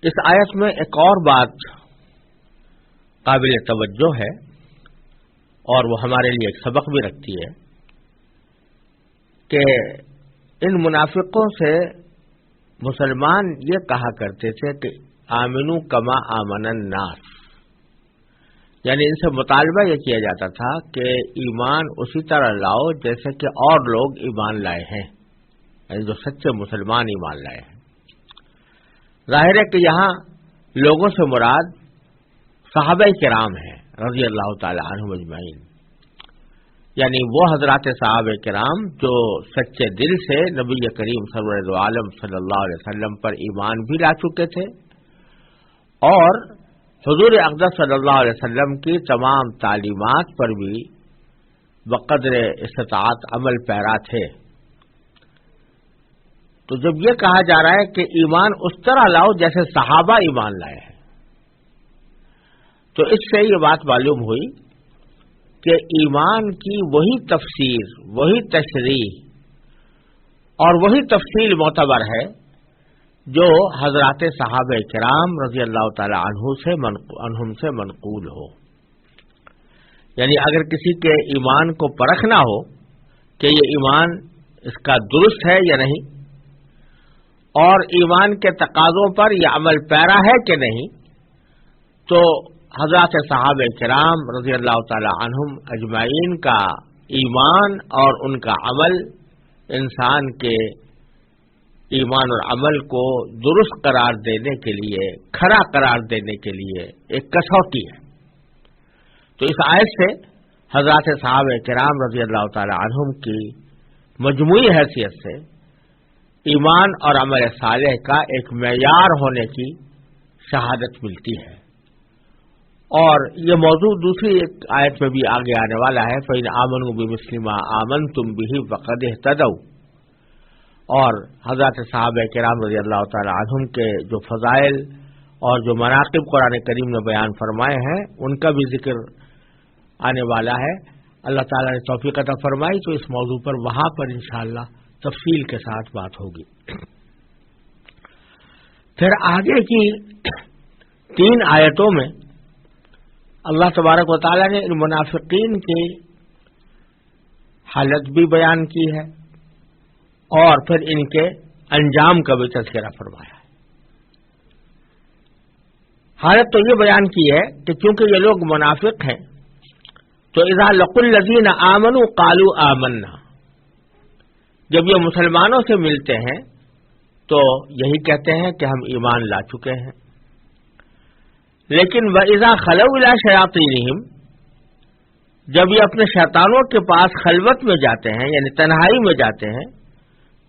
اس آیت میں ایک اور بات قابل توجہ ہے اور وہ ہمارے لیے ایک سبق بھی رکھتی ہے کہ ان منافقوں سے مسلمان یہ کہا کرتے تھے کہ آمنو کما آمن الناس، یعنی ان سے مطالبہ یہ کیا جاتا تھا کہ ایمان اسی طرح لاؤ جیسے کہ اور لوگ ایمان لائے ہیں، یعنی جو سچے مسلمان ایمان لائے ہیں۔ ظاہر ہے کہ یہاں لوگوں سے مراد صحابہ کرام ہیں رضی اللہ تعالی عنہم اجمعین، یعنی وہ حضرات صحابہ کرام جو سچے دل سے نبی کریم سرور دو عالم صلی اللہ علیہ وسلم پر ایمان بھی لا چکے تھے اور حضور اقدس صلی اللہ علیہ وسلم کی تمام تعلیمات پر بھی بقدر استطاعت عمل پیرا تھے۔ تو جب یہ کہا جا رہا ہے کہ ایمان اس طرح لاؤ جیسے صحابہ ایمان لائے ہیں، تو اس سے یہ بات معلوم ہوئی کہ ایمان کی وہی تفسیر، وہی تشریح اور وہی تفصیل معتبر ہے جو حضرات صحابہ کرام رضی اللہ تعالی عنہم سے منقول ہو۔ یعنی اگر کسی کے ایمان کو پرکھنا ہو کہ یہ ایمان اس کا درست ہے یا نہیں اور ایمان کے تقاضوں پر یہ عمل پیرا ہے کہ نہیں، تو حضرات صحابہ کرام رضی اللہ تعالی عنہم اجمعین کا ایمان اور ان کا عمل انسان کے ایمان اور عمل کو درست قرار دینے کے لیے، کھرا قرار دینے کے لیے ایک کسوٹی ہے۔ تو اس آیت سے حضرات صحابہ کرام رضی اللہ تعالی عنہم کی مجموعی حیثیت سے ایمان اور عمل صالح کا ایک معیار ہونے کی شہادت ملتی ہے۔ اور یہ موضوع دوسری ایک آیت میں بھی آگے آنے والا ہے، فَإِنْ آمَنُوا بِمِثْلِ مَا آمَنْتُمْ بِهِ فَقَدِ اهْتَدَوْا۔ اور حضرات صحابہ کرام رضی اللہ تعالی عنہم کے جو فضائل اور جو مناقب قرآن کریم نے بیان فرمائے ہیں ان کا بھی ذکر آنے والا ہے۔ اللہ تعالیٰ نے توفیق عطا فرمائی تو اس موضوع پر وہاں پر انشاءاللہ تفصیل کے ساتھ بات ہوگی۔ پھر آگے کی 3 آیتوں میں اللہ تبارک و تعالیٰ نے ان منافقین کی حالت بھی بیان کی ہے اور پھر ان کے انجام کا بھی تذکرہ فرمایا ہے۔ حالت تو یہ بیان کی ہے کہ چونکہ یہ لوگ منافق ہیں تو اذا لقوا الذین آمنوا قالوا آمنا، جب یہ مسلمانوں سے ملتے ہیں تو یہی کہتے ہیں کہ ہم ایمان لا چکے ہیں، لیکن وَإِذَا خَلَوْا إِلَىٰ شَيَاطِينِهِمْ، جب یہ اپنے شیطانوں کے پاس خلوت میں جاتے ہیں یعنی تنہائی میں جاتے ہیں،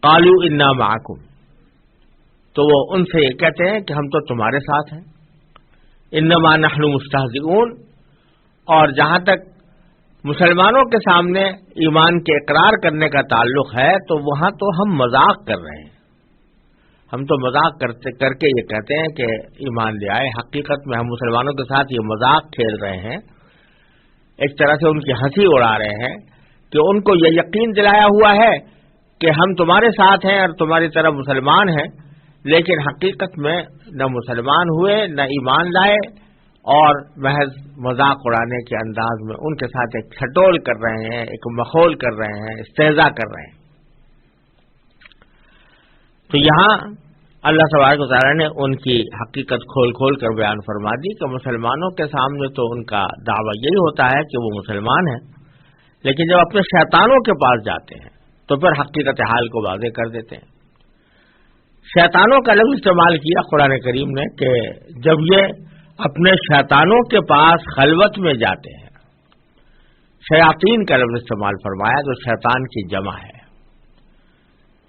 قَالُوا إِنَّا مَعَكُمْ، تو وہ ان سے یہ کہتے ہیں کہ ہم تو تمہارے ساتھ ہیں، إِنَّمَا نَحْنُ مُسْتَهْزِئُونَ، اور جہاں تک مسلمانوں کے سامنے ایمان کے اقرار کرنے کا تعلق ہے تو وہاں تو ہم مذاق کر رہے ہیں، ہم تو مذاق کر کے یہ کہتے ہیں کہ ایمان لے آئے، حقیقت میں ہم مسلمانوں کے ساتھ یہ مذاق کھیل رہے ہیں، ایک طرح سے ان کی ہنسی اڑا رہے ہیں کہ ان کو یہ یقین دلایا ہوا ہے کہ ہم تمہارے ساتھ ہیں اور تمہاری طرف مسلمان ہیں، لیکن حقیقت میں نہ مسلمان ہوئے نہ ایمان لائے اور محض مذاق اڑانے کے انداز میں ان کے ساتھ ایک ٹھٹول کر رہے ہیں، ایک مخول کر رہے ہیں، استہزاء کر رہے ہیں۔ تو یہاں اللہ تبارک و تعالیٰ نے ان کی حقیقت کھول کھول کر بیان فرما دی کہ مسلمانوں کے سامنے تو ان کا دعویٰ یہی ہوتا ہے کہ وہ مسلمان ہیں، لیکن جب اپنے شیطانوں کے پاس جاتے ہیں تو پھر حقیقت حال کو واضح کر دیتے ہیں۔ شیطانوں کا لفظ استعمال کیا قرآن کریم نے کہ جب یہ اپنے شیطانوں کے پاس خلوت میں جاتے ہیں، شیاطین کا لفظ استعمال فرمایا جو شیطان کی جمع ہے۔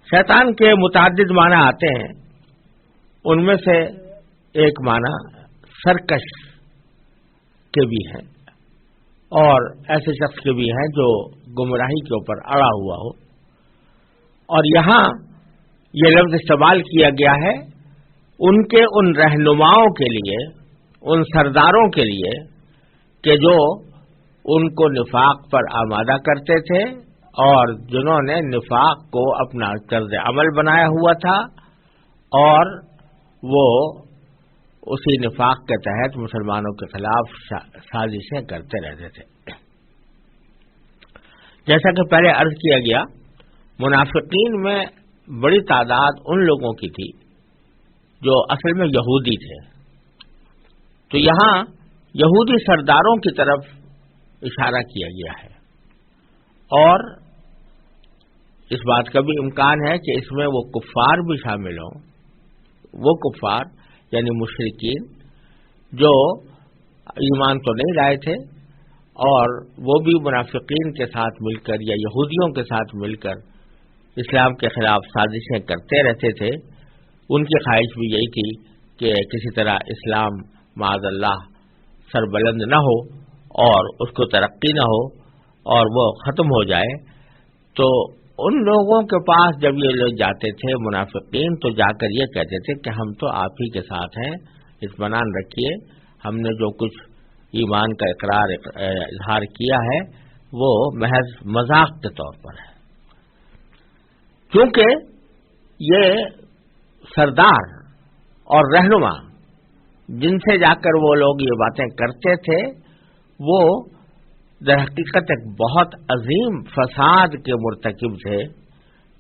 شیطان کے متعدد معنی آتے ہیں، ان میں سے ایک معنی سرکش کے بھی ہیں اور ایسے شخص کے بھی ہیں جو گمراہی کے اوپر اڑا ہوا ہو، اور یہاں یہ لفظ استعمال کیا گیا ہے ان کے ان رہنماؤں کے لیے، ان سرداروں کے لیے کہ جو ان کو نفاق پر آمادہ کرتے تھے اور جنہوں نے نفاق کو اپنا طرز عمل بنایا ہوا تھا اور وہ اسی نفاق کے تحت مسلمانوں کے خلاف سازشیں کرتے رہتے تھے. جیسا کہ پہلے عرض کیا گیا، منافقین میں بڑی تعداد ان لوگوں کی تھی جو اصل میں یہودی تھے. تو یہاں یہودی سرداروں کی طرف اشارہ کیا گیا ہے، اور اس بات کا بھی امکان ہے کہ اس میں وہ کفار بھی شامل ہوں، وہ کفار یعنی مشرکین جو ایمان تو نہیں لائے تھے اور وہ بھی منافقین کے ساتھ مل کر یا یہودیوں کے ساتھ مل کر اسلام کے خلاف سازشیں کرتے رہتے تھے. ان کی خواہش بھی یہی تھی کہ کسی طرح اسلام معاذ اللہ سربلند نہ ہو اور اس کو ترقی نہ ہو اور وہ ختم ہو جائے. تو ان لوگوں کے پاس جب یہ لوگ جاتے تھے منافقین، تو جا کر یہ کہتے تھے کہ ہم تو آپ ہی کے ساتھ ہیں، اطمینان رکھیے، ہم نے جو کچھ ایمان کا اظہار کیا ہے وہ محض مذاق کے طور پر ہے. کیونکہ یہ سردار اور رہنما جن سے جا کر وہ لوگ یہ باتیں کرتے تھے، وہ در حقیقت ایک بہت عظیم فساد کے مرتکب تھے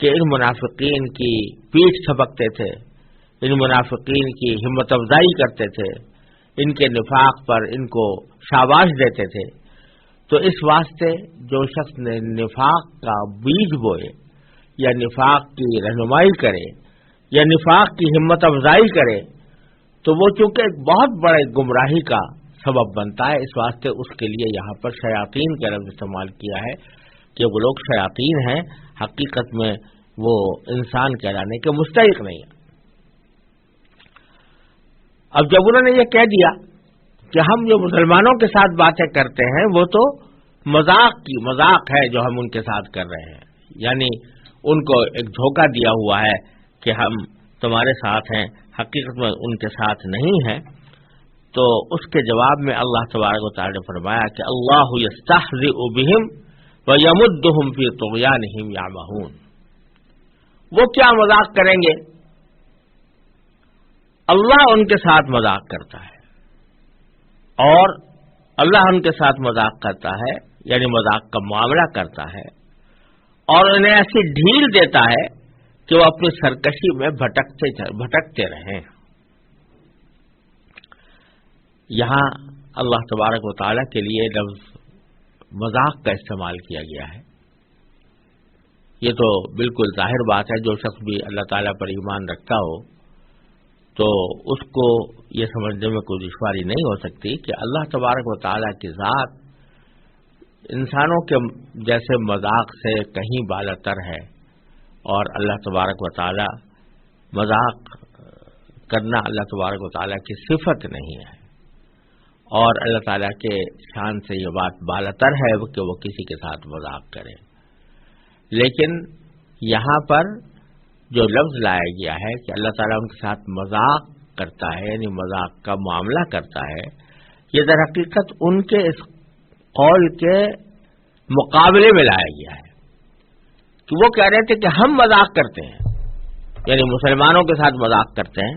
کہ ان منافقین کی پیٹھ تھپکتے تھے، ان منافقین کی ہمت افزائی کرتے تھے، ان کے نفاق پر ان کو شاباش دیتے تھے. تو اس واسطے جو شخص نے نفاق کا بیج بوئے یا نفاق کی رہنمائی کرے یا نفاق کی ہمت افزائی کرے، تو وہ چونکہ ایک بہت بڑے گمراہی کا سبب بنتا ہے. اس واسطے اس کے لیے یہاں پر شیاطین کا لفظ استعمال کیا ہے کہ وہ لوگ شیاطین ہیں، حقیقت میں وہ انسان کہلانے کے مستحق نہیں ہیں. اب جب انہوں نے یہ کہہ دیا کہ ہم جو مسلمانوں کے ساتھ باتیں کرتے ہیں وہ تو مذاق ہے جو ہم ان کے ساتھ کر رہے ہیں، یعنی ان کو ایک دھوکہ دیا ہوا ہے کہ ہم تمہارے ساتھ ہیں، حقیقت میں ان کے ساتھ نہیں ہیں. تو اس کے جواب میں اللہ تبارک و تعالی نے فرمایا کہ اللہ یستہزئ بہم ویمدہم فی طغیانہم یعمہون. وہ کیا مذاق کریں گے؟ اللہ ان کے ساتھ مذاق کرتا ہے، اور اللہ ان کے ساتھ مذاق کرتا ہے یعنی مذاق کا معاملہ کرتا ہے، اور انہیں ایسی ڈھیل دیتا ہے کہ وہ اپنی سرکشی میں بھٹکتے رہیں. یہاں اللہ تبارک و تعالیٰ کے لیے لفظ مذاق کا استعمال کیا گیا ہے. یہ تو بالکل ظاہر بات ہے، جو شخص بھی اللہ تعالیٰ پر ایمان رکھتا ہو تو اس کو یہ سمجھنے میں کوئی دشواری نہیں ہو سکتی کہ اللہ تبارک و تعالیٰ کی ذات انسانوں کے جیسے مذاق سے کہیں بالا تر ہے، اور اللہ تبارک و تعالیٰ مذاق کرنا اللہ تبارک و تعالیٰ کی صفت نہیں ہے، اور اللہ تعالیٰ کے شان سے یہ بات بالا تر ہے کہ وہ کسی کے ساتھ مذاق کرے. لیکن یہاں پر جو لفظ لایا گیا ہے کہ اللہ تعالیٰ ان کے ساتھ مذاق کرتا ہے یعنی مذاق کا معاملہ کرتا ہے، یہ در حقیقت ان کے اس قول کے مقابلے میں لایا گیا ہے کہ وہ کہہ رہے تھے کہ ہم مذاق کرتے ہیں، یعنی مسلمانوں کے ساتھ مذاق کرتے ہیں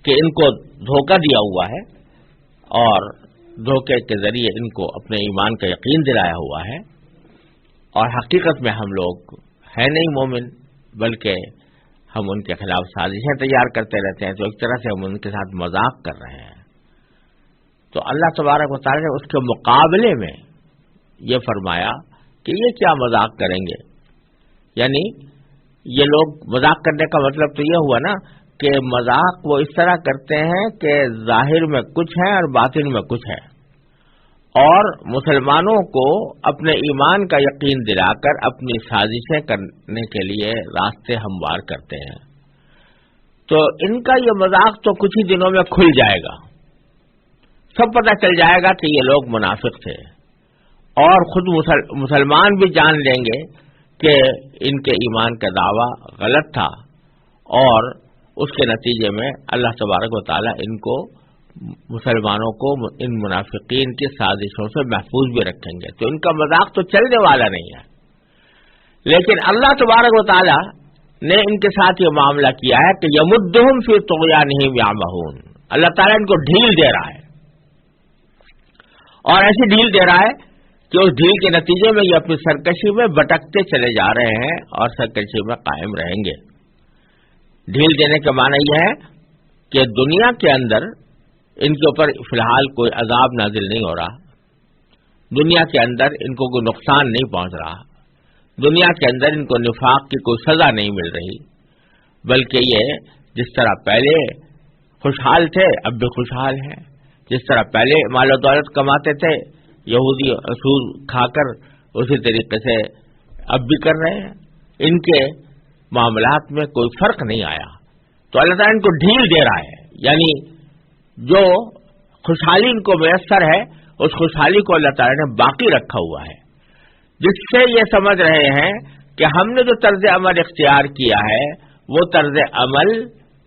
کہ ان کو دھوکہ دیا ہوا ہے اور دھوکے کے ذریعے ان کو اپنے ایمان کا یقین دلایا ہوا ہے، اور حقیقت میں ہم لوگ ہیں نہیں مومن، بلکہ ہم ان کے خلاف سازشیں تیار کرتے رہتے ہیں. تو ایک طرح سے ہم ان کے ساتھ مذاق کر رہے ہیں. تو اللہ تبارک و تعالی نے اس کے مقابلے میں یہ فرمایا کہ یہ کیا مذاق کریں گے، یعنی یہ لوگ مذاق کرنے کا مطلب تو یہ ہوا نا کہ مذاق وہ اس طرح کرتے ہیں کہ ظاہر میں کچھ ہے اور باطن میں کچھ ہے، اور مسلمانوں کو اپنے ایمان کا یقین دلا کر اپنی سازشیں کرنے کے لیے راستے ہموار کرتے ہیں. تو ان کا یہ مذاق تو کچھ ہی دنوں میں کھل جائے گا، سب پتہ چل جائے گا کہ یہ لوگ منافق تھے، اور خود مسلمان بھی جان لیں گے کہ ان کے ایمان کا دعویٰ غلط تھا، اور اس کے نتیجے میں اللہ تبارک و تعالیٰ ان کو مسلمانوں کو ان منافقین کی سازشوں سے محفوظ بھی رکھیں گے. تو ان کا مذاق تو چلنے والا نہیں ہے. لیکن اللہ تبارک و تعالیٰ نے ان کے ساتھ یہ معاملہ کیا ہے کہ یمدہم فی طغیانہم یعمہون، اللہ تعالیٰ ان کو ڈھیل دے رہا ہے، اور ایسی ڈھیل دے رہا ہے کہ اس ڈھیل کے نتیجے میں یہ اپنی سرکشی میں بٹکتے چلے جا رہے ہیں اور سرکشی میں قائم رہیں گے۔ ڈھیل دینے کا معنی یہ ہے کہ دنیا کے اندر ان کے اوپر فی الحال کوئی عذاب نازل نہیں ہو رہا، دنیا کے اندر ان کو کوئی نقصان نہیں پہنچ رہا، دنیا کے اندر ان کو نفاق کی کوئی سزا نہیں مل رہی، بلکہ یہ جس طرح پہلے خوشحال تھے اب بھی خوشحال ہیں، جس طرح پہلے مال و دولت کماتے تھے یہودی سود کھا کر، اسی طریقے سے اب بھی کر رہے ہیں، ان کے معاملات میں کوئی فرق نہیں آیا۔ تو اللہ تعالیٰ ان کو ڈھیل دے رہا ہے، یعنی جو خوشحالی ان کو میسر ہے اس خوشحالی کو اللہ تعالیٰ نے باقی رکھا ہوا ہے، جس سے یہ سمجھ رہے ہیں کہ ہم نے جو طرز عمل اختیار کیا ہے وہ طرز عمل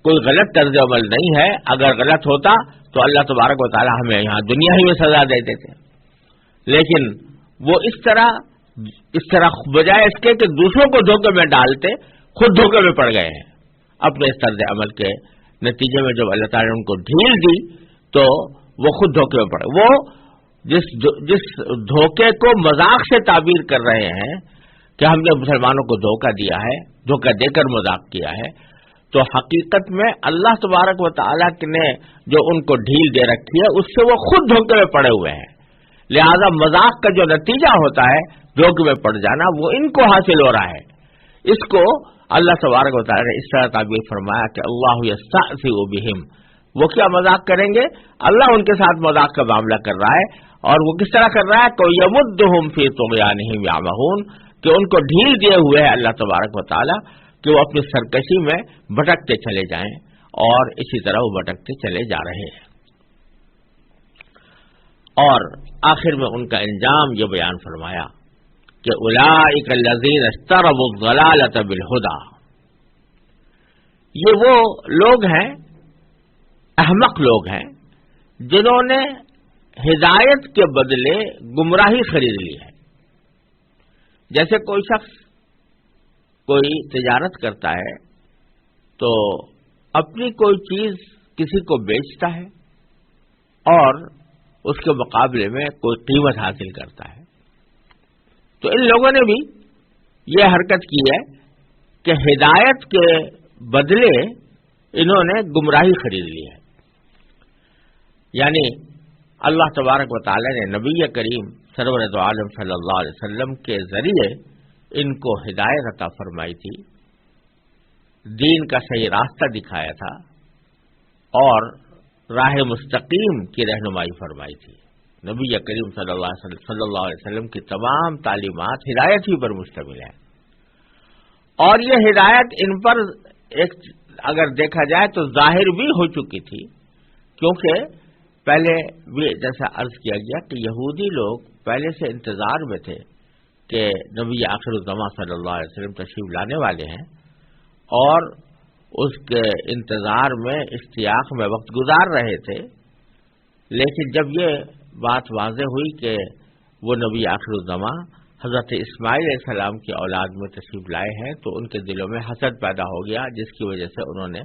کوئی غلط طرز عمل نہیں ہے، اگر غلط ہوتا تو اللہ تبارک و تعالیٰ ہمیں یہاں دنیا ہی میں سزا دیتے تھے، لیکن وہ اس طرح بجائے اس کے کہ دوسروں کو دھوکے میں ڈالتے خود دھوکے میں پڑ گئے ہیں اپنے اس طرز عمل کے نتیجے میں۔ جب اللہ تعالیٰ نے ان کو ڈھیل دی تو وہ خود دھوکے میں پڑے۔ وہ جس دھوکے کو مذاق سے تعبیر کر رہے ہیں کہ ہم نے مسلمانوں کو دھوکہ دیا ہے، دھوکہ دے کر مذاق کیا ہے، تو حقیقت میں اللہ تبارک و تعالیٰ نے جو ان کو ڈھیل دے رکھی ہے اس سے وہ خود دھوکے میں پڑے ہوئے ہیں، لہذا مذاق کا جو نتیجہ ہوتا ہے دھوکے میں پڑ جانا وہ ان کو حاصل ہو رہا ہے۔ اس کو اللہ تبارک و تعالیٰ نے اس طرح تعبیر فرمایا کہ اللہ یستہزئ بہم، وہ کیا مذاق کریں گے؟ اللہ ان کے ساتھ مذاق کا معاملہ کر رہا ہے، اور وہ کس طرح کر رہا ہے کہ یمدہم فی طغیانہم یعمہون، کہ ان کو ڈھیل دیے ہوئے ہے اللہ تبارک و تعالیٰ کہ وہ اپنی سرکشی میں بھٹکتے چلے جائیں، اور اسی طرح وہ بھٹکتے چلے جا رہے ہیں۔ اور آخر میں ان کا انجام یہ بیان فرمایا کہ اولئک الذین اشتروا الضلالۃ بالہدی، یہ وہ لوگ ہیں، احمق لوگ ہیں، جنہوں نے ہدایت کے بدلے گمراہی خرید لی ہے۔ جیسے کوئی شخص کوئی تجارت کرتا ہے تو اپنی کوئی چیز کسی کو بیچتا ہے اور اس کے مقابلے میں کوئی قیمت حاصل کرتا ہے، تو ان لوگوں نے بھی یہ حرکت کی ہے کہ ہدایت کے بدلے انہوں نے گمراہی خرید لی ہے، یعنی اللہ تبارک و تعالی نے نبی کریم سرور دو عالم صلی اللہ علیہ وسلم کے ذریعے ان کو ہدایت عطا فرمائی تھی، دین کا صحیح راستہ دکھایا تھا اور راہ مستقیم کی رہنمائی فرمائی تھی۔ نبی کریم صلی اللہ علیہ وسلم کی تمام تعلیمات ہدایت ہی پر مشتمل ہے، اور یہ ہدایت ان پر ایک اگر دیکھا جائے تو ظاہر بھی ہو چکی تھی، کیونکہ پہلے بھی جیسا عرض کیا گیا کہ یہودی لوگ پہلے سے انتظار میں تھے کہ نبی آخر الزماں صلی اللہ علیہ وسلم تشریف لانے والے ہیں، اور اس کے انتظار میں اشتیاق میں وقت گزار رہے تھے، لیکن جب یہ بات واضح ہوئی کہ وہ نبی آخر الزماں حضرت اسماعیل علیہ السلام کی اولاد میں تشریف لائے ہیں تو ان کے دلوں میں حسد پیدا ہو گیا، جس کی وجہ سے انہوں نے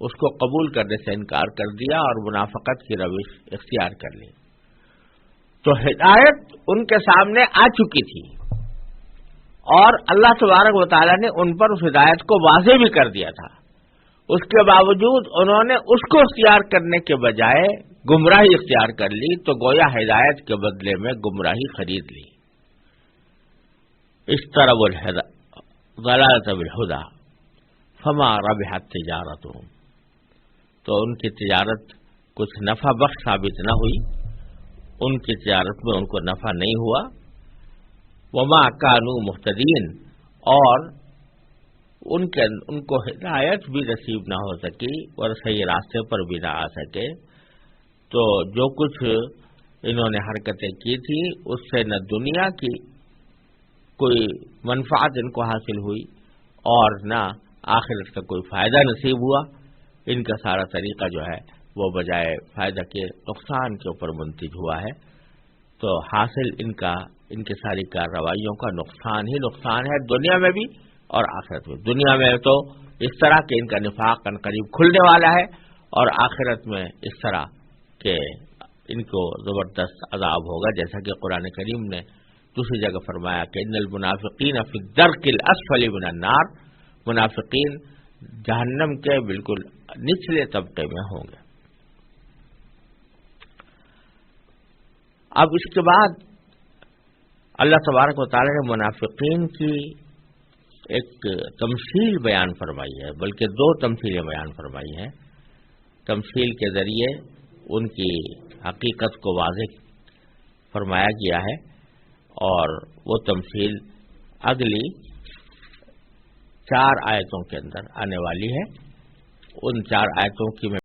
اس کو قبول کرنے سے انکار کر دیا اور منافقت کی روش اختیار کر لی۔ تو ہدایت ان کے سامنے آ چکی تھی، اور اللہ تبارک و تعالیٰ نے ان پر اس ہدایت کو واضح بھی کر دیا تھا، اس کے باوجود انہوں نے اس کو اختیار کرنے کے بجائے گمراہی اختیار کر لی، تو گویا ہدایت کے بدلے میں گمراہی خرید لی۔ اشتروا الضلالۃ بالہدی فما ربحت تجارتہم، تو ان کی تجارت کچھ نفع بخش ثابت نہ ہوئی، ان کی تجارت میں ان کو نفع نہیں ہوا۔ وما کانوا مہتدین، اور ان کو ہدایت بھی نصیب نہ ہو سکی اور صحیح راستے پر بھی نہ آ سکے، تو جو کچھ انہوں نے حرکتیں کی تھی اس سے نہ دنیا کی کوئی منفعت ان کو حاصل ہوئی اور نہ آخرت کا کوئی فائدہ نصیب ہوا، ان کا سارا طریقہ جو ہے وہ بجائے فائدہ کے نقصان کے اوپر منتج ہوا ہے۔ تو حاصل ان کی ساری کارروائیوں کا نقصان ہی نقصان ہے، دنیا میں بھی اور آخرت میں۔ دنیا میں تو اس طرح کہ ان کا نفاق عنقریب کھلنے والا ہے، اور آخرت میں اس طرح کہ ان کو زبردست عذاب ہوگا، جیسا کہ قرآن کریم نے دوسری جگہ فرمایا کہ ان المنافقین فی الدرک الاسفل من النار، منافقین جہنم کے بالکل نچلے طبقے میں ہوں گے۔ اب اس کے بعد اللہ تبارک و تعالی نے منافقین کی ایک تمثیل بیان فرمائی ہے، بلکہ دو تمثیلیں بیان فرمائی ہیں۔ تمثیل کے ذریعے ان کی حقیقت کو واضح فرمایا گیا ہے، اور وہ تمثیل اگلی 4 آیتوں کے اندر آنے والی ہے۔ ان 4 آیتوں کی میں